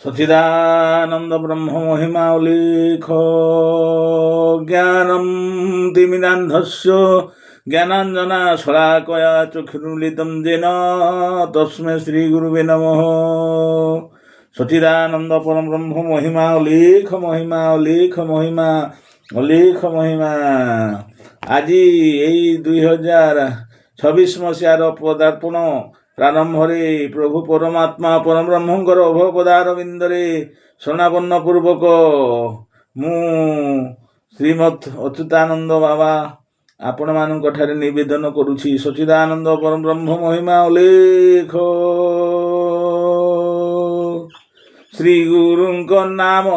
सच्चिदानंद ब्रह्म महिमा उल्लेख ज्ञानम तिमिरान्धस्य ज्ञानाञ्जना शलाकया चक्षुरुन्मिलितं येन तस्मै श्रीगुरुवे नमः। सच्चिदानंद परम ब्रह्म महिमा उल्लेख महिमा उल्लेख महिमा उल्लेख महिमा। আজি এই 2026 ମସିହାର ପଦାର୍ପଣ ପ୍ରାରମ୍ଭରେ ପ୍ରଭୁ ପରମାତ୍ମା ପରବ୍ରହ୍ମଙ୍କର ଅଭୟ ପଦାରବିନ୍ଦରେ ଶରଣାପନ୍ନ ପୂର୍ବକ ମୁଁ ଶ୍ରୀମତ୍ ଅଚ୍ୟୁତାନନ୍ଦ ବାବା ଆପଣମାନଙ୍କଠାରେ ନିବେଦନ କରୁଛି। ସଚ୍ଚିଦାନନ୍ଦ ପରବ୍ରହ୍ମ ମହିମା ଉଲ୍ଲେଖ। ଶ୍ରୀ ଗୁରୁଙ୍କ ନାମ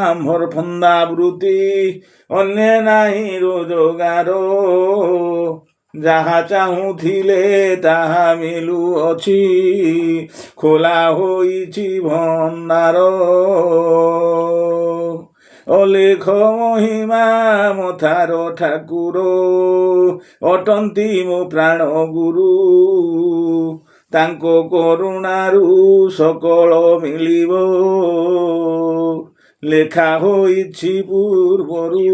ଆମ୍ଭର ଫନ୍ଦାବୃତ୍ତି, ଅନ୍ୟ ନାହିଁ ରୋଜଗାର। ଯାହା ଚାହୁଁଥିଲେ ତାହା ମିଳୁଅଛି, ଖୋଲା ହୋଇଛି ଭଣ୍ଡାର। ଅଲେଖ ମହିମା ମଥାର ଠାକୁର, ଅଟନ୍ତି ମୋ ପ୍ରାଣ ଗୁରୁ। ତାଙ୍କ କରୁଣାରୁ ସକଳ ମିଳିବ, ଲେଖା ହୋଇଛି ପୂର୍ବରୁ।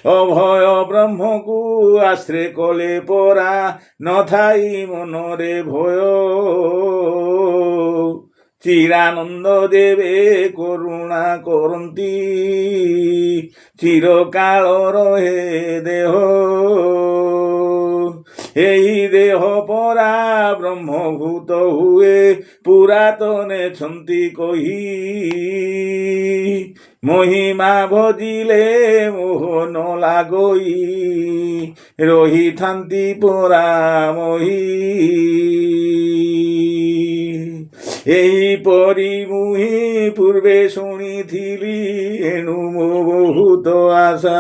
ଅଭୟ ବ୍ରହ୍ମକୁ ଆଶ୍ରୟ କଲେ ପରା, ନଥାଇ ମନରେ ଭୟ। ଚିରାନନ୍ଦ ଦେବେ କରୁଣା କରନ୍ତି, ଚିରକାଳ ରହେ ଦେହ। ଏହି ଦେହ ପରା ବ୍ରହ୍ମଭୂତ ହୁଏ, ପୁରାତନେ ଛନ୍ତି କହି। ମହିମା ଭଜିଲେ ମୋହ ନ ଲାଗଇ, ରହିଥାନ୍ତି ପରା ମହି। ଏହିପରି ମୁହିଁ ପୂର୍ବେ ଶୁଣିଥିଲି, ଏଣୁ ମୋ ବହୁତ ଆଶା।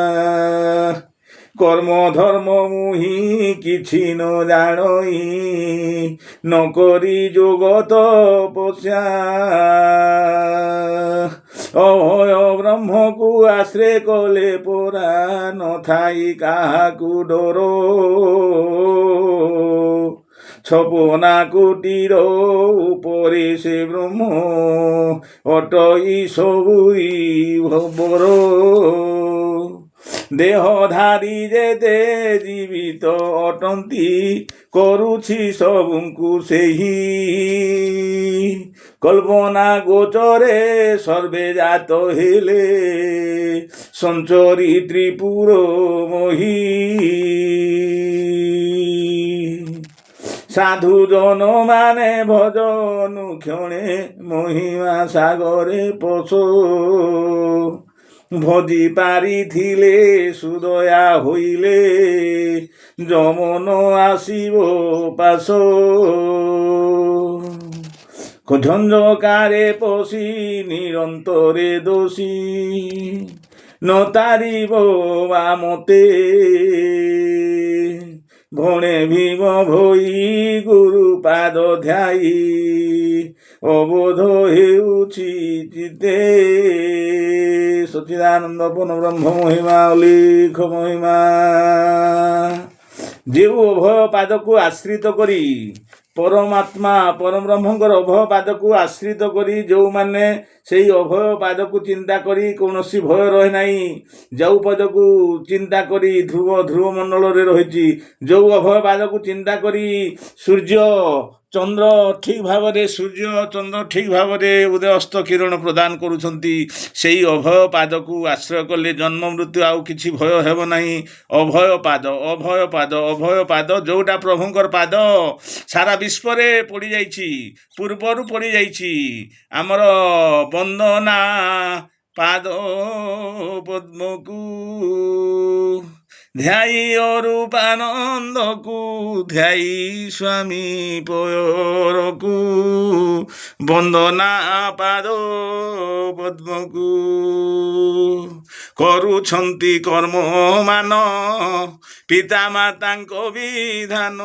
କର୍ମ ଧର୍ମ ମୁହିଁ କିଛି ନ ଜାଣଇ, ନ କରି ଯୋଗ ତପସ୍ୟା। ଅଭୟ ବ୍ରହ୍ମକୁ ଆଶ୍ରୟ କଲେ ପରା, ନଥାଇ କାହାକୁ ଡର। ଛପନା କୋଟିର ଉପରେ ସେ ବ୍ରହ୍ମ, ଅଟଇ ସବୁରି ଭବର। ଦେହଧାରୀ ଯେତେ ଜୀବିତ ଅଟନ୍ତି, କରୁଛି ସବୁଙ୍କୁ ସେହି। କଳ୍ପନା ଗୋଚରେ ସର୍ବେ ଜାତ ହେଲେ, ସଞ୍ଚରି ତ୍ରିପୁର ମହି। ସାଧୁ ଜନ ମାନେ ଭଜନୁ କ୍ଷଣେ, ମହିମା ସାଗରେ ପଶ। ଭଜି ପାରିଥିଲେ ସୁଦୟା ହୋଇଲେ, ଯମନ ଆସିବ ପାଶ। ଝଞ୍ଜକାରେ ପଶି ନିରନ୍ତରେ ଦୋଷୀ, ନ ତାରିବ ବା ମତେ। ଭଣେ ଭୀମ ଭୋଇ ଗୁରୁ ପାଦ ଧ୍ୟାଇ, ଅବୋଧ ହେଉଛି ଚିତେ। ସଚ୍ଚିଦାନନ୍ଦ ପରବ୍ରହ୍ମ ମହିମା ଉଲ୍ଲେଖ ମହିମା। ଯେଉଁ ଅଭୟ ପାଦକୁ ଆଶ୍ରିତ କରି, ପରମାତ୍ମା ପରବ୍ରହ୍ମଙ୍କର ଅଭୟ ପାଦକୁ ଆଶ୍ରିତ କରି ଯେଉଁମାନେ ସେହି ଅଭୟ ପାଦକୁ ଚିନ୍ତା କରି କୌଣସି ଭୟ ରହେ ନାହିଁ। ଯେଉଁ ପଦକୁ ଚିନ୍ତା କରି ଧ୍ରୁବ ମଣ୍ଡଳରେ ରହିଛି, ଯେଉଁ ଅଭୟ ପାଦକୁ ଚିନ୍ତା କରି ସୂର୍ଯ୍ୟ ଚନ୍ଦ୍ର ଠିକ୍ ଭାବରେ ଉଦୟ ଅସ୍ତ କିରଣ ପ୍ରଦାନ କରୁଛନ୍ତି, ସେହି ଅଭୟ ପାଦକୁ ଆଶ୍ରୟ କଲେ ଜନ୍ମ ମୃତ୍ୟୁ ଆଉ କିଛି ଭୟ ହେବ ନାହିଁ। ଅଭୟ ପାଦ ଅଭୟ ପାଦ ଅଭୟ ପାଦ, ଯେଉଁଟା ପ୍ରଭୁଙ୍କର ପାଦ ସାରା ବିଶ୍ୱରେ ପଡ଼ିଯାଇଛି, ପୂର୍ବରୁ ପଡ଼ିଯାଇଛି। ଆମର ବନ୍ଦନା ପାଦ ପଦ୍ମକୁ, ଧ୍ୟାଇ ଅରୂପାନନ୍ଦକୁ, ଧ୍ୟାଇ ସ୍ୱାମୀ ପୟରକୁ। ବନ୍ଦନା ପାଦ ପଦ୍ମକୁ, କରୁଛନ୍ତି କର୍ମମାନ, ପିତାମାତାଙ୍କ ବିଧାନ।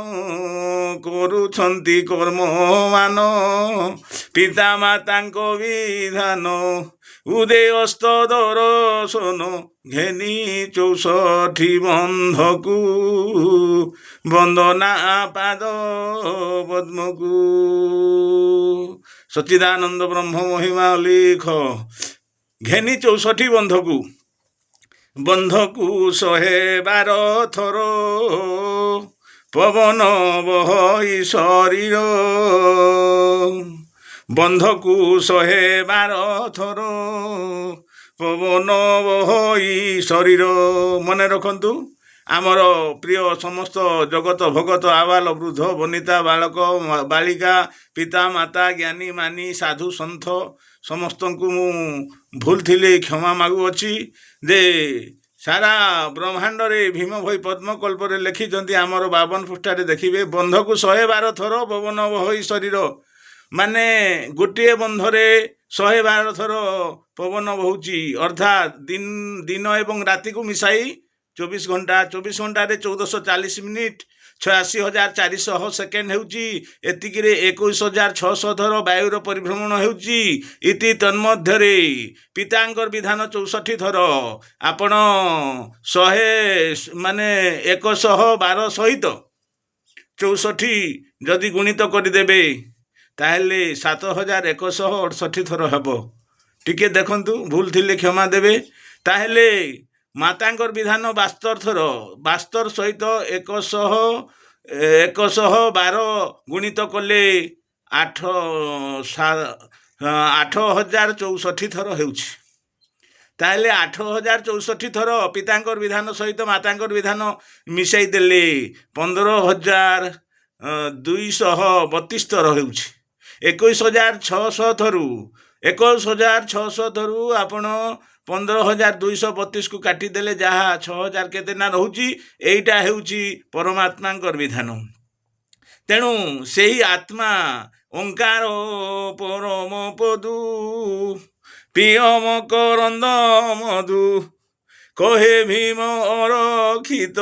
କରୁଛନ୍ତି କର୍ମମାନ, ପିତାମାତାଙ୍କ ବିଧାନ। ଉଦୟସ୍ତ ଦର୍ଶନ ଘେନି 64 ବନ୍ଧକୁ, ବନ୍ଦନା ପାଦ ପଦ୍ମକୁ। ସଚ୍ଚିଦାନନ୍ଦ ବ୍ରହ୍ମ ମହିମା ଲେଖ। ଘେନି 64 ବନ୍ଧକୁ, ବନ୍ଧକୁ 112 ଥର ପବନ ବହଇ ଶରୀର, ବନ୍ଧକୁ 112 ଥର ପବନ ବହଇ ଶରୀର। ମନେ ରଖନ୍ତୁ, ଆମର ପ୍ରିୟ ସମସ୍ତ ଜଗତ ଭଗତ ଆବାଲ ବୃଦ୍ଧ ବନିତା ବାଳକ ବାଳିକା ପିତା ମାତା ଜ୍ଞାନୀ ମାନି ସାଧୁ ସନ୍ଥ ସମସ୍ତଙ୍କୁ ମୁଁ ଭୁଲ ଥିଲେ କ୍ଷମା ମାଗୁଅଛି। ଯେ ସାରା ବ୍ରହ୍ମାଣ୍ଡରେ ଭୀମ ଭୋଇ ପଦ୍ମକଳ୍ପରେ ଲେଖିଛନ୍ତି, ଆମର 52 ପୃଷ୍ଠାରେ ଦେଖିବେ, ବନ୍ଧକୁ 112 ଥର ପବନ ବହଇ ଶରୀର। ମାନେ ଗୋଟିଏ ବନ୍ଧରେ 112 ଥର ପବନ ବହୁଛି, ଅର୍ଥାତ୍ ଦିନ ଏବଂ ରାତିକୁ ମିଶାଇ 24 ଘଣ୍ଟା। 24 ଘଣ୍ଟାରେ 1440 ମିନିଟ୍, 86,400 ସେକେଣ୍ଡ ହେଉଛି। ଏତିକିରେ 21,600 ଥର ବାୟୁର ପରିଭ୍ରମଣ ହେଉଛି। ଇତି ତନ୍ମଧ୍ୟରେ ପିତାଙ୍କର ବିଧାନ 64 ଥର। ଆପଣ 112 ସହିତ 64 ଯଦି ଗୁଣିତ କରିଦେବେ ତାହେଲେ 7,168 ଥର ହେବ। ଟିକେ ଦେଖନ୍ତୁ, ଭୁଲ ଥିଲେ କ୍ଷମା ଦେବେ। ତାହେଲେ ମାତାଙ୍କର ବିଧାନ 72 ଥର, 72 ସହିତ 112 ଗୁଣିତ କଲେ 8,064 ଥର ହେଉଛି। ତାହେଲେ 8,064 ଥର ପିତାଙ୍କର ବିଧାନ ସହିତ ମାତାଙ୍କର ବିଧାନ ମିଶାଇ ଦେଲେ 15,232 ଥର ହେଉଛି। 21,600 ଥରୁ 21,600 ଥରୁ ଆପଣ 15,232କୁ କାଟିଦେଲେ ଯାହା 6,000 କେତେ ନା ରହୁଛି। ଏଇଟା ହେଉଛି ପରମାତ୍ମାଙ୍କର ବିଧାନ। ତେଣୁ ସେହି ଆତ୍ମା ଓଙ୍କାର ପରମ ପଦୁ ପିୟମ କରନ୍ଦ ମଧୁ କହେ ଭୀମ ଅରକ୍ଷିତ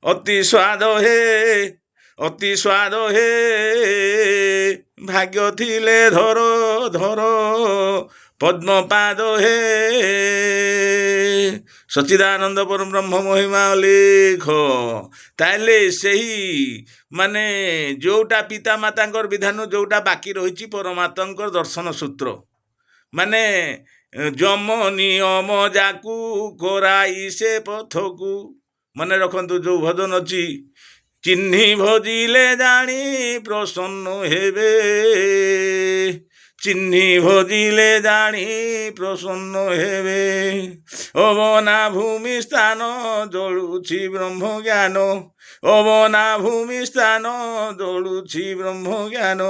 ଅତି ସ୍ୱାଦ ହେ ଅତି ସ୍ୱାଦ ହେ ଭାଗ୍ୟ ଥିଲେ ଧର ଧର ପଦ୍ମପାଦ ହେ। ସଚ୍ଚିଦାନନ୍ଦ ପରବ୍ରହ୍ମ ମହିମା ଲେଖ। ତାହେଲେ ସେହି ମାନେ ଯେଉଁଟା ପିତା ମାତାଙ୍କର ବିଧାନ, ଯେଉଁଟା ବାକି ରହିଛି ପରମାତ୍ମାଙ୍କର ଦର୍ଶନ ସୂତ୍ର, ମାନେ ଯମ ନିୟମ ଯାକୁ କରାଇ ସେ ପଥକୁ। ମନେ ରଖନ୍ତୁ, ଯେଉଁ ଭଜନ ଅଛି, ଚିହ୍ନି ଭଜିଲେ ଜାଣି ପ୍ରସନ୍ନ ହେବେ, ଚିହ୍ନି ଭଜିଲେ ଜାଣି ପ୍ରସନ୍ନ ହେବେ। ଅବନା ଭୂମି ସ୍ଥାନ ଜଳୁଛି ବ୍ରହ୍ମ ଜ୍ଞାନ, ଅବନା ଭୂମି ସ୍ଥାନ ଜଳୁଛି ବ୍ରହ୍ମ ଜ୍ଞାନ।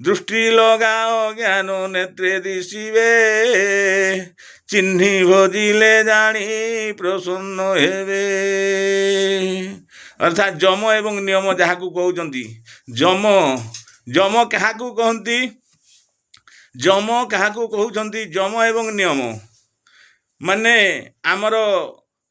ଦୃଷ୍ଟି ଲଗାଅ ଜ୍ଞାନ ନେତ୍ରେ ଦିଶିବେ, ଚିହ୍ନି ଭଜିଲେ ଜାଣି ପ୍ରସନ୍ନ ହେବେ। ଅର୍ଥାତ୍ ଯମ ଏବଂ ନିୟମ ଯାହାକୁ କହୁଛନ୍ତି, ଯମ କାହାକୁ କହନ୍ତି? ଯମ କାହାକୁ କହୁଛନ୍ତି? ଯମ ଏବଂ ନିୟମ ମାନେ ଆମର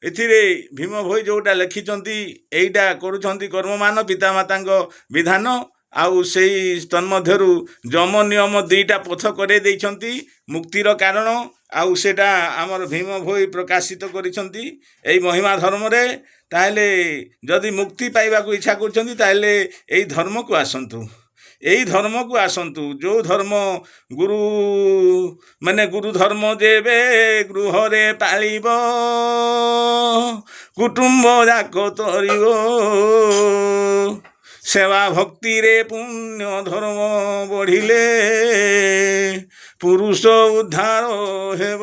ଏଥିରେ ଭୀମ ଭୋଇ ଯେଉଁଟା ଲେଖିଛନ୍ତି, ଏଇଟା କରୁଛନ୍ତି କର୍ମମାନ ପିତାମାତାଙ୍କ ବିଧାନ। ଆଉ ସେଇ ତନ୍ମଧ୍ୟରୁ ଯମ ନିୟମ 2ଟା ପଥ କରେଇ ଦେଇଛନ୍ତି ମୁକ୍ତିର କାରଣ। ଆଉ ସେଇଟା ଆମର ଭୀମ ଭୋଇ ପ୍ରକାଶିତ କରିଛନ୍ତି ଏଇ ମହିମା ଧର୍ମରେ। ତାହେଲେ ଯଦି ମୁକ୍ତି ପାଇବାକୁ ଇଚ୍ଛା କରୁଛନ୍ତି, ତାହେଲେ ଏଇ ଧର୍ମକୁ ଆସନ୍ତୁ, ଏଇ ଧର୍ମକୁ ଆସନ୍ତୁ। ଯେଉଁ ଧର୍ମ ଗୁରୁ ଧର୍ମ ଯେବେ ଗୃହରେ ପାଳିବ, କୁଟୁମ୍ବ ଯାକ ତରିବ, ସେବା ଭକ୍ତିରେ ପୁଣ୍ୟ ଧର୍ମ ବଢ଼ିଲେ ପୁରୁଷ ଉଦ୍ଧାର ହେବ।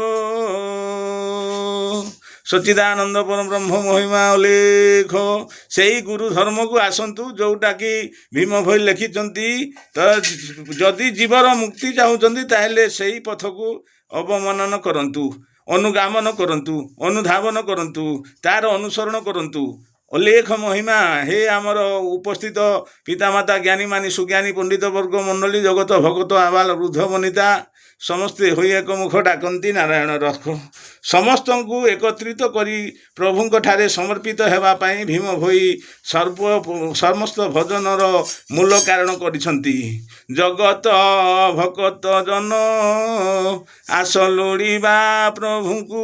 ସଚ୍ଚିଦାନନ୍ଦ ପରବ୍ରହ୍ମ ମହିମା ଲେଖ। ସେଇ ଗୁରୁ ଧର୍ମକୁ ଆସନ୍ତୁ, ଯେଉଁଟାକି ଭୀମ ଭୋଇ ଲେଖିଛନ୍ତି। ତ ଯଦି ଜୀବର ମୁକ୍ତି ଚାହୁଁଛନ୍ତି, ତାହେଲେ ସେଇ ପଥକୁ ଅବମାନନ କରନ୍ତୁ, ଅନୁଗାମନ କରନ୍ତୁ, ଅନୁଧାବନ କରନ୍ତୁ, ତାର ଅନୁସରଣ କରନ୍ତୁ। ଅଲେଖ ମହିମା। ହେ ଆମର ଉପସ୍ଥିତ ପିତାମାତା ଜ୍ଞାନୀମାନି ସୁଜ୍ଞାନୀ ପଣ୍ଡିତ ବର୍ଗ ମଣ୍ଡଳୀ, ଜଗତ ଭଗତ ଆବାଲ ବୃଦ୍ଧ ବନିତା ସମସ୍ତେ ହୋଇ ଏକମୁଖ ଡାକନ୍ତି ନାରାୟଣ ରଖ। ସମସ୍ତଙ୍କୁ ଏକତ୍ରିତ କରି ପ୍ରଭୁଙ୍କ ଠାରେ ସମର୍ପିତ ହେବା ପାଇଁ ଭୀମ ଭୋଇ ସମସ୍ତ ଭଜନର ମୂଳ କାରଣ କରିଛନ୍ତି। ଜଗତ ଭକତ ଜନ ଆସ ଲୋଡ଼ିବା ପ୍ରଭୁଙ୍କୁ,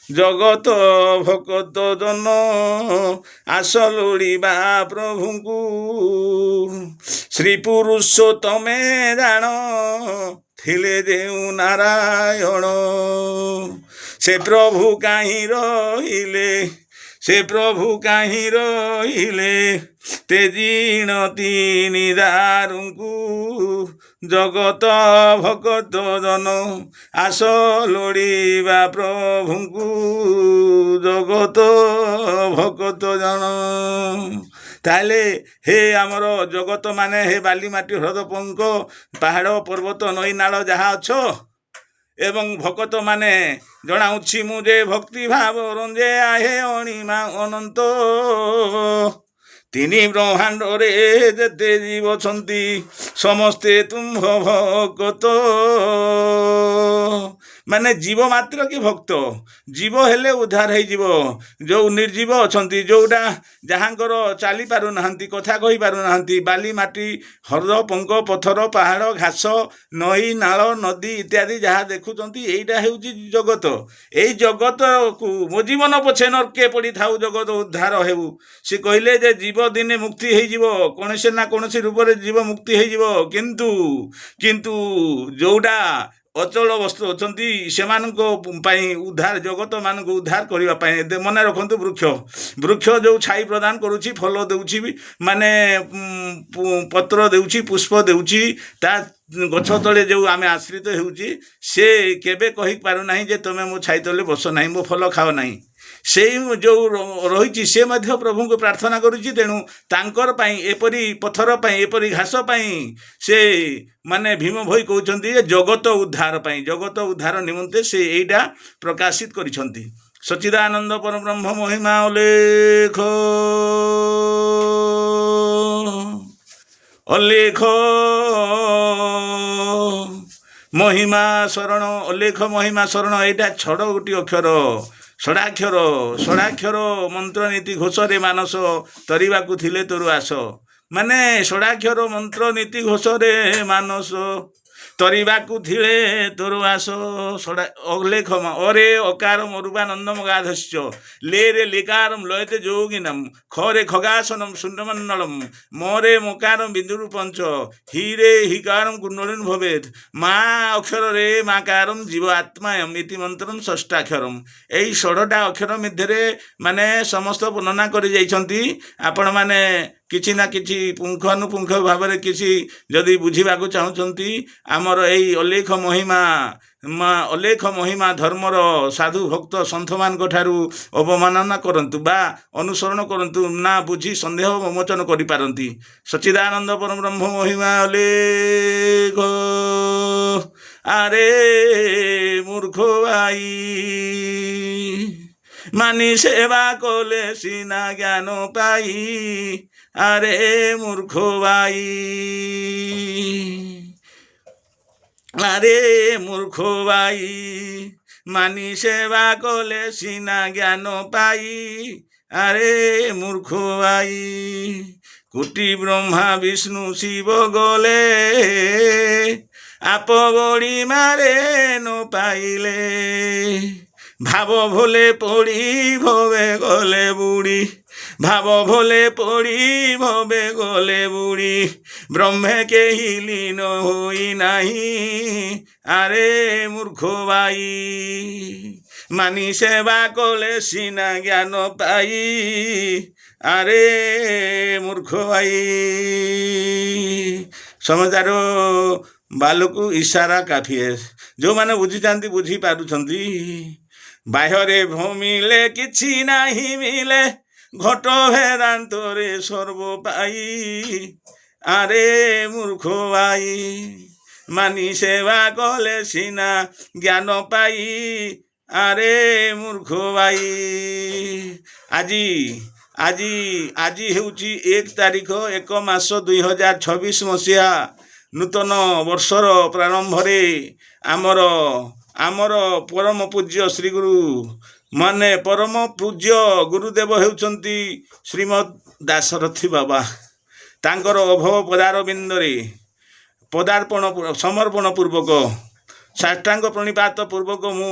ଜଗତ ଭକତ ଜନ ଆସ ଲୋଡ଼ିବା ପ୍ରଭୁଙ୍କୁ। ଶ୍ରୀ ପୁରୁଷୋତ୍ତମେ ଜାଣ ଥିଲେ ଯେଉଁ ନାରାୟଣ। ସେ ପ୍ରଭୁ କାହିଁ ରହିଲେ, ସେ ପ୍ରଭୁ କାହିଁ ରହିଲେ ତେଜିଣ ତିନି ଦାରୁଙ୍କୁ। ଜଗତ ଭକତ ଜନ ଆସ ଲୋଡ଼ିବା ପ୍ରଭୁଙ୍କୁ। ଜଗତ ଭକତ ଜନ। ତାହେଲେ ହେ ଆମର ଜଗତ ମାନେ, ହେ ବାଲି ମାଟି ହ୍ରଦ ପଙ୍କ ପାହାଡ଼ ପର୍ବତ ନଈ ନାଳ ଯାହା ଅଛ ଏବଂ ଭକତ ମାନେ, ଜଣାଉଛି ମୁଁ ଯେ ଭକ୍ତି ଭାବ ରଞ୍ଜେ ଆହେ ଅଣିମା ଅନନ୍ତ। ତିନି ବ୍ରହ୍ମାଣ୍ଡରେ ଯେତେ ଜୀବ ଅଛନ୍ତି ସମସ୍ତେ ତୁମ୍ଭ ଭକତ। ମାନେ ଜୀବ ମାତ୍ର କି ଭକ୍ତ, ଜୀବ ହେଲେ ଉଦ୍ଧାର ହେଇଯିବ। ଯେଉଁ ନିର୍ଜୀବ ଅଛନ୍ତି, ଯେଉଁଟା ଯାହାଙ୍କର ଚାଲି ପାରୁନାହାନ୍ତି, କଥା କହି ପାରୁନାହାନ୍ତି, ବାଲି ମାଟି ହ୍ରଦ ପଙ୍କ ପଥର ପାହାଡ଼ ଘାସ ନଈ ନାଳ ନଦୀ ଇତ୍ୟାଦି ଯାହା ଦେଖୁଛନ୍ତି, ଏଇଟା ହେଉଛି ଜଗତ। ଏଇ ଜଗତକୁ ମୋ ଜୀବନ ପଛେ ନର୍କେ ପଡ଼ିଥାଉ ଜଗତ ଉଦ୍ଧାର ହେଉ। ସେ କହିଲେ ଯେ ଜୀବ ଦିନେ ମୁକ୍ତି ହେଇଯିବ, କୌଣସି ନା କୌଣସି ରୂପରେ ଜୀବ ମୁକ୍ତି ହେଇଯିବ। କିନ୍ତୁ ଯେଉଁଟା ଅଚଳ ବସ୍ତୁ ଅଛନ୍ତି ସେମାନଙ୍କ ପାଇଁ ଉଦ୍ଧାର, ଜଗତ ମାନଙ୍କୁ ଉଦ୍ଧାର କରିବା ପାଇଁ ମନେ ରଖନ୍ତୁ, ବୃକ୍ଷ ଯେଉଁ ଛାଇ ପ୍ରଦାନ କରୁଛି, ଫଳ ଦେଉଛି, ମାନେ ପତ୍ର ଦେଉଛି, ପୁଷ୍ପ ଦେଉଛି, ତା ଗଛ ତଳେ ଯେଉଁ ଆମେ ଆଶ୍ରିତ ହେଉଛି, ସେ କେବେ କହିପାରୁନାହିଁ ଯେ ତମେ ମୋ ଛାଇ ତଳେ ବସ ନାହିଁ, ମୋ ଫଳ ଖାଅ ନାହିଁ। ସେଇ ଯେଉଁ ରହିଛି ସେ ମଧ୍ୟ ପ୍ରଭୁଙ୍କୁ ପ୍ରାର୍ଥନା କରୁଛି। ତେଣୁ ତାଙ୍କର ପାଇଁ, ଏପରି ପଥର ପାଇଁ, ଏପରି ଘାସ ପାଇଁ ସେ ମାନେ ଭୀମ ଭୋଇ କହୁଛନ୍ତି ଯେ ଜଗତ ଉଦ୍ଧାର ପାଇଁ, ଜଗତ ଉଦ୍ଧାର ନିମନ୍ତେ ସେ ଏଇଟା ପ୍ରକାଶିତ କରିଛନ୍ତି। ସଚ୍ଚିଦାନନ୍ଦ ପରବ୍ରହ୍ମ ମହିମା ଅଲେଖ ଅଲେଖ ମହିମା ଶରଣ, ଅଲେଖ ମହିମା ଶରଣ। ଏଇଟା ଛଡ଼ ଗୋଟିଏ ଅକ୍ଷର, ଷଡ଼ାକ୍ଷର ମନ୍ତ୍ର ନୀତି ଘୋଷରେ ମାନସ ତରିବାକୁ ଥିଲେ ତୋର ଆସ। ମାନେ ଷଡ଼ାକ୍ଷର ମନ୍ତ୍ର ନୀତି ଘୋଷରେ ମାନସ ତରିବାକୁ ଥିଲେ ତୋର ଆସ। ଅଲେଖ ଅରେ ଅକାର ମରୁବାନନ୍ଦମ ଗାଧସ୍ୟ, ଲେରେ ଲିକାରମ୍ ଲୟତେ ଯୋଗିନମ୍, ଖରେ ଖଗାସନମ୍ ଶୂନ୍ୟମଣ୍ଡଳମ୍, ମରେ ମକାରମ୍ ବିନ୍ଦୁରୁ ପଞ୍ଚ, ହିରେ ହିକାରମ୍ କୁଣ୍ଡଳିନ ଭବେତ, ମା ଅକ୍ଷରରେ ମାକାରମ୍ ଜୀବ ଆତ୍ମାୟମ୍ ଇତି ମନ୍ତ୍ରମ୍ ଷଷ୍ଠାକ୍ଷରମ୍। ଏଇ 16ଟା ଅକ୍ଷର ମଧ୍ୟରେ ମାନେ ସମସ୍ତ ବର୍ଣ୍ଣନା କରି ଯାଇଛନ୍ତି। ଆପଣମାନେ କିଛି ନା କିଛି ପୁଙ୍ଖାନୁପୁଙ୍ଖ ଭାବରେ କିଛି ଯଦି ବୁଝିବାକୁ ଚାହୁଁଛନ୍ତି, ଆମର ଏଇ ଅଲେଖ ମହିମା ଧର୍ମର ସାଧୁ ଭକ୍ତ ସନ୍ଥମାନଙ୍କ ଠାରୁ ଅବମାନନା କରନ୍ତୁ ବା ଅନୁସରଣ କରନ୍ତୁ, ନା ବୁଝି ସନ୍ଦେହ ମୋଚନ କରିପାରନ୍ତି। ସଚ୍ଚିଦାନନ୍ଦ ପରବ୍ରହ୍ମ ମହିମା ଅଲେଖ। ଆରେ ମୂର୍ଖ ଭାଇ, ମାନି ସେବା କଲେ ସିନା ଜ୍ଞାନ ପାଇ। ଆରେ ମୂର୍ଖ ଭାଇ, ଆରେ ମୂର୍ଖ ଭାଇ, ମାନି ସେବା କଲେ ସିନା ଜ୍ଞାନ ପାଇ। ଆରେ ମୂର୍ଖ ଭାଇ, କୋଟି ବ୍ରହ୍ମା ବିଷ୍ଣୁ ଶିବ ଗଲେ, आप बड़ी मारे न पाइले। भाव भोले पड़ी भवे गले बुड़ी, भाव भोले पड़ी भवे गले बुड़ी, ब्रह्मे के लीन होई नहीं। आरे मूर्ख भाई, मानी सेवा कले सीना ज्ञान पाई। आरे मूर्ख भाई, समझदारो बालू इशारा काफिए। जो मैंने बुझी जाती बुझी पारुछंती। बाह्ୟରେ भूमिले किछि नाही मिले, घट भेदांतरे सर्व पाई। आरे मूर्ख भाई, मानी सेवा कले सीना ज्ञान पाई। आरे मूर्ख भाई, आजी आजी आजी हेउची 1 तारिख 1 मास 2026 मसीहा नूतन वर्षर प्रारंभरे आमर आमर परम पूज्य श्रीगुरु माने परम पूज्य गुरुदेव हेउचंती श्रीमद दाशरथी बाबा। तांकर अभव पदार बिंदरे पदार्पण समर्पण पूर्वक साष्टांग प्रणिपात पूर्वक मु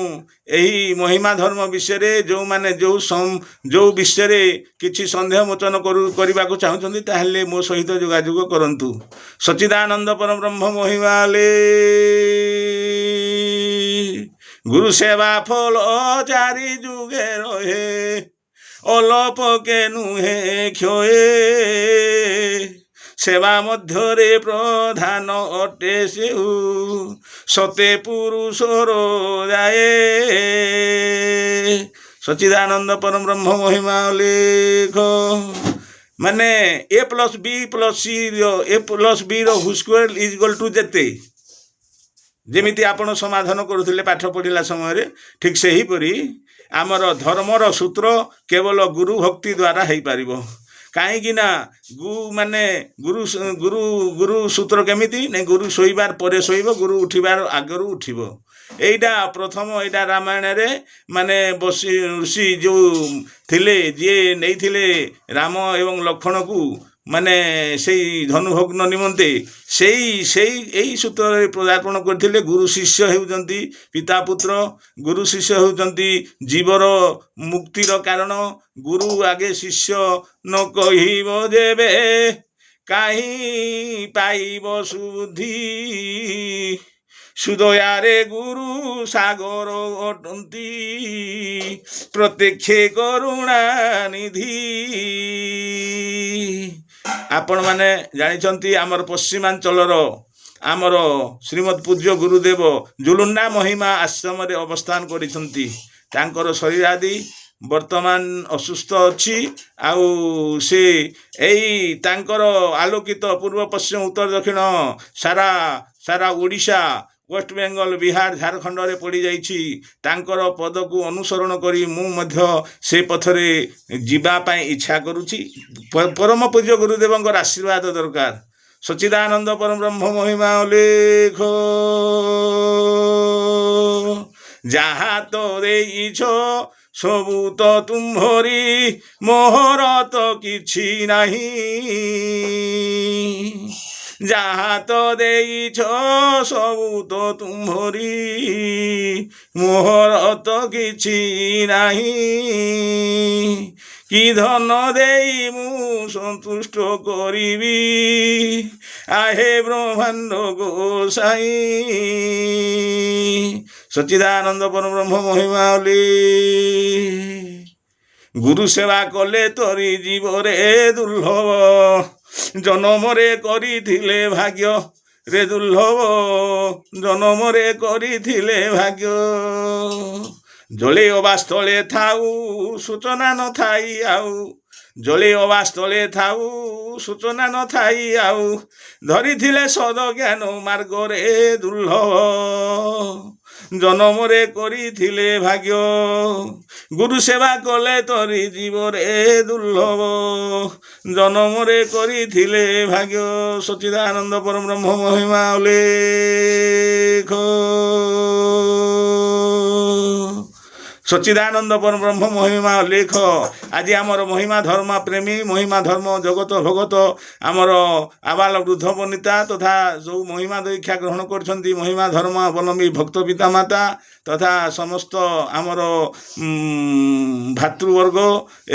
यही महिमा धर्म विषय जो माने जो विषय किसी संदेह मोचन करने को चाहते ताहले मो सहित जोगाजोग करंतु। सच्चिदानंद परम ब्रह्म महिमाले गुरु सेवा फल चारि जुगे रहे अलप के नुहे क्षये सेवा मध्यरे प्रधान अटे सेहु सते पुरुषर जाए। सच्चिदानंद परम ब्रह्म महिमा लेख माने A+B+C whole square is equal to जेते जेमिति आपण समाधान करुले पाठ पढ़ला समय ठीक से ही परी आमर धर्मर सूत्र केवल गुरु भक्ति द्वारा हो पार कहीं माने गुरु सूत्र केमिति ने गुरु शोइबार परे शोइब गुरु उठिबार आगरू उठिब एटा प्रथम एटा रामायण रे माने बसी ऋषि जो थिले जे नहीं थिले राम एवं लक्ष्मण को माने से धनुभग्न निमंते से सूत्र पदार्पण करथिले। गुरु शिष्य हेउचंती पिता पुत्र गुरु शिष्य हेउचंती जीवर मुक्तिर कारण गुरु आगे शिष्य न कहिब जेबे काहीं पाइब सुबुद्धि सुदयारे गुरु सागर अटंती प्रत्यक्ष करुणा निधि। आपण माने जानिछंती आमर पश्चिमांचलर आमर श्रीमद पूज्य गुरुदेव जुलुन्ना महिमा आश्रम रे अवस्थान करिसंती। तांकर शरीर आदि वर्तमान असुस्थ अच्छी आउ से एई तांकर आलोकित पूर्व पश्चिम उत्तर दक्षिण सारा सारा ओडिशा वेस्ट बेंगल बिहार झारखंड रे पड़ी जाइछि। तांकर पद को अनुसरण करी मु मध्य से पथरे जीवा पाई इच्छा करुछि। परम पूज्य गुरुदेवंकर आशीर्वाद दरकार। सच्चिदानंद परम ब्रह्म महिमा लेख जहा तो देइछ सबु तो तुम्हरी मोहर तो किछि नाही जहाँ तो देइछ सबु तो तुम्हरी मोहर तो किछि नाही कि धन देई मु संतुष्ट करिबी आहे ब्रह्मांड गोसाई। सच्चिदानंद परम ब्रह्म महिमा गुरु सेवा कले तोरी जीवरे दुर्लभ जनमरे करिथिले भाग्य रे दुर्लभ जनमरे करिथिले भाग्य जले अबास्थले थाऊ सूचना न थाई आउ जले अबास्थले थाऊ सूचना न थाई आउ धरिथिले सद ज्ञान मार्ग रे दुर्लभ जनमरे करिथिले भाग्य गुरु सेवा कले तोरी जीवरे दुर्लभ जनमरे करिथिले भाग्य। सच्चिदानंद परम ब्रह्म महिमा लेख सच्चिदानंद परम ब्रह्म महिमा लेख आज आमर महिमा धर्म प्रेमी महिमा धर्म जगत भगत आमर आबाल वृद्ध वनिता तथा जो महिमा दीक्षा ग्रहण करछंती महिमा धर्म अवलंबी भक्त पिता माता तथा समस्त आमर भातृवर्ग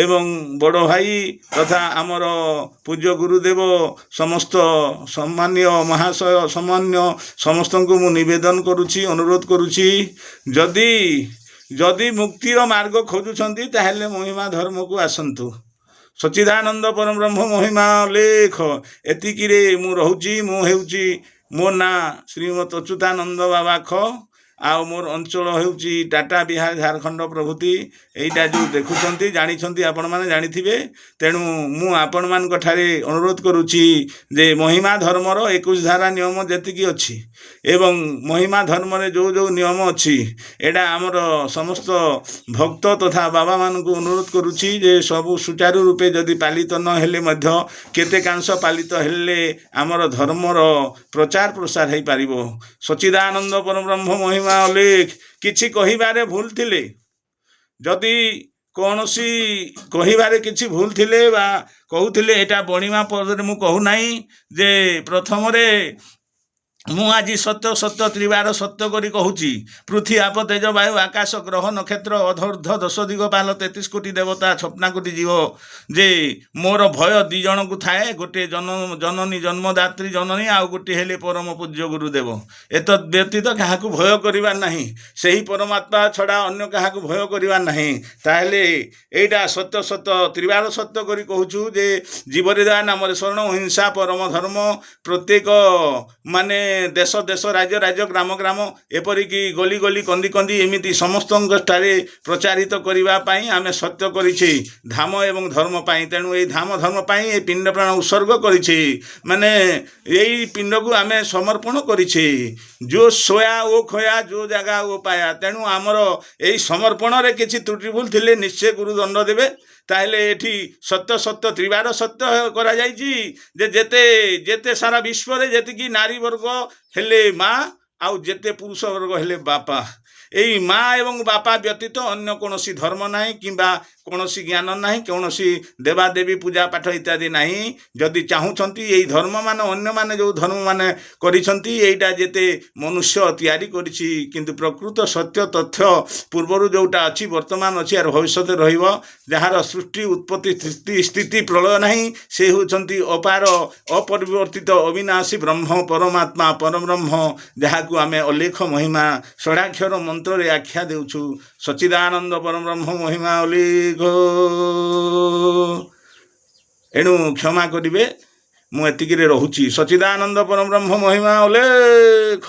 एवं बड़ भाई तथा आमर पूज्य गुरुदेव समस्त सम्मान्य महाशय सम्मान्य समस्त को मु निवेदन करुछि अनुरोध करुछि जदि मुक्तिर मार्ग खोजुछंती ताहेले महिमा धर्म को आसंतु। सच्चिदानंद परम ब्रह्म महिमा लेख एतिकिरे मु रहुची मु हेउची मो ना श्रीमत अच्युतानंद बाबा ख आउ मोर अंचल हेउची टाटा बिहार झारखंड प्रभृति एटा जो देखुछंती जानिछंती आपण माने जानिथिबे तेणु मु आपण मान ठारे अनुरोध करुछि जे महिमा धर्मर 21 धारा नियम जेतिकी अछि एवं महिमा धर्म रे जो जो नियम अछि एटा हमर समस्त भक्त तथा बाबा मान को अनुरोध करुछि जे सब सुचारू रूपे जदि पालित न हेले मध्य केते कांश पालित हेले हमर धर्मर प्रचार प्रसार हे पारिबो। सच्चिदानंद परम ब्रह्म महिमा लेख किछि कहिबारे भूल थिले जदि कौनसी कहिबारे किछि भूल थिले बा कहूथिले एटा बणिमा पदरे मु कहू नाही जे प्रथम रे ମୁଁ ଆଜି ସତ୍ୟ ସତ୍ୟ ତ୍ରିବାର ସତ୍ୟ କରି କହୁଛି। ପୃଥ୍ୱୀ ଆପ ତେଜ ବାୟୁ ଆକାଶ ଗ୍ରହ ନକ୍ଷତ୍ର ଅଧର୍ଧ ଦଶ ଦିଗ ପାଲ 33 କୋଟି ଦେବତା 56 କୋଟି ଜୀବ ଯେ ମୋର ଭୟ ଦି ଜଣକୁ ଥାଏ, ଗୋଟିଏ ଜନନୀ ଜନ୍ମଦାତ୍ରୀ ଜନନୀ, ଆଉ ଗୋଟିଏ ହେଲେ ପରମ ପୂଜ୍ୟ ଗୁରୁଦେବ। ଏତଦ୍ ବ୍ୟତୀତ କାହାକୁ ଭୟ କରିବା ନାହିଁ, ସେହି ପରମାତ୍ମା ଛଡ଼ା ଅନ୍ୟ କାହାକୁ ଭୟ କରିବା ନାହିଁ। ତାହେଲେ ଏଇଟା ସତ୍ୟ ସତ୍ୟ ତ୍ରିବାର ସତ୍ୟ କରି କହୁଛୁ ଯେ ଜୀବରିଦା ନାମରେ ଶରଣ ଅହିଂସା ପରମ ଧର୍ମ। ପ୍ରତ୍ୟେକ ମାନେ ଦେଶ ଦେଶ ରାଜ୍ୟ ରାଜ୍ୟ ଗ୍ରାମ ଗ୍ରାମ ଏପରିକି ଗଲି ଗଲି କନ୍ଦି କନ୍ଦି ଏମିତି ସମସ୍ତଙ୍କଠାରେ ପ୍ରଚାରିତ କରିବା ପାଇଁ ଆମେ ସତ୍ୟ କରିଛେ, ଧାମ ଏବଂ ଧର୍ମ ପାଇଁ। ତେଣୁ ଏଇ ଧାମ ଧର୍ମ ପାଇଁ ଏ ପିଣ୍ଡ ପ୍ରାଣ ଉତ୍ସର୍ଗ କରିଛେ, ମାନେ ଏଇ ପିଣ୍ଡକୁ ଆମେ ସମର୍ପଣ କରିଛେ। ଯୋ ସୋୟା ଓ ଖୋୟା ଯୋ ଜାଗା ଓ ପାୟା। ତେଣୁ ଆମର ଏଇ ସମର୍ପଣରେ କିଛି ତ୍ରୁଟି ଭୁଲ ଥିଲେ ନିଶ୍ଚୟ ଗୁରୁ ଦଣ୍ଡ ଦେବେ। ତାହେଲେ ଏଠି ସତ୍ୟ ସତ୍ୟ ତ୍ରିବାର ସତ୍ୟ କରାଯାଇଛି ଯେ ଯେତେ ଯେତେ ସାରା ବିଶ୍ୱରେ ଯେତିକି ନାରୀ ବର୍ଗ ହେଲେ ମା, ଆଉ ଯେତେ ପୁରୁଷ ବର୍ଗ ହେଲେ ବାପା। ଏଇ ମା ଏବଂ ବାପା ବ୍ୟତୀତ ଅନ୍ୟ କୌଣସି ଧର୍ମ ନାହିଁ, କିମ୍ବା କୌଣସି ଜ୍ଞାନ ନାହିଁ, କୌଣସି ଦେବାଦେବୀ ପୂଜା ପାଠ ଇତ୍ୟାଦି ନାହିଁ। ଯଦି ଚାହୁଁଛନ୍ତି ଏଇ ଧର୍ମମାନେ ଅନ୍ୟମାନେ ଯେଉଁ ଧର୍ମମାନେ କରିଛନ୍ତି, ଏଇଟା ଯେତେ ମନୁଷ୍ୟ ତିଆରି କରିଛି, କିନ୍ତୁ ପ୍ରକୃତ ସତ୍ୟ ତଥ୍ୟ ପୂର୍ବରୁ ଯେଉଁଟା ଅଛି ବର୍ତ୍ତମାନ ଅଛି ଆର ଭବିଷ୍ୟତରେ ରହିବ। ଯାହାର ସୃଷ୍ଟି ଉତ୍ପତ୍ତି ସ୍ଥିତି ପ୍ରଳୟ ନାହିଁ, ସେ ହେଉଛନ୍ତି ଅପାର ଅପରିବର୍ତ୍ତିତ ଅବିନାଶୀ ବ୍ରହ୍ମ ପରମାତ୍ମା ପରବ୍ରହ୍ମ, ଯାହାକୁ ଆମେ ଅଲେଖ ମହିମା ଷଡ଼ାକ୍ଷର ମନ୍ତ୍ରରେ ଆଖ୍ୟା ଦେଉଛୁ। ସଚ୍ଚିଦାନନ୍ଦ ପରବ୍ରହ୍ମ ମହିମା ଅଲେଖ। ଏଣୁ କ୍ଷମା କରିବେ, ମୁଁ ଏତିକିରେ ରହୁଛି। ସଚ୍ଚିଦାନନ୍ଦ ପରବ୍ରହ୍ମ ମହିମା ଅଲେଖ।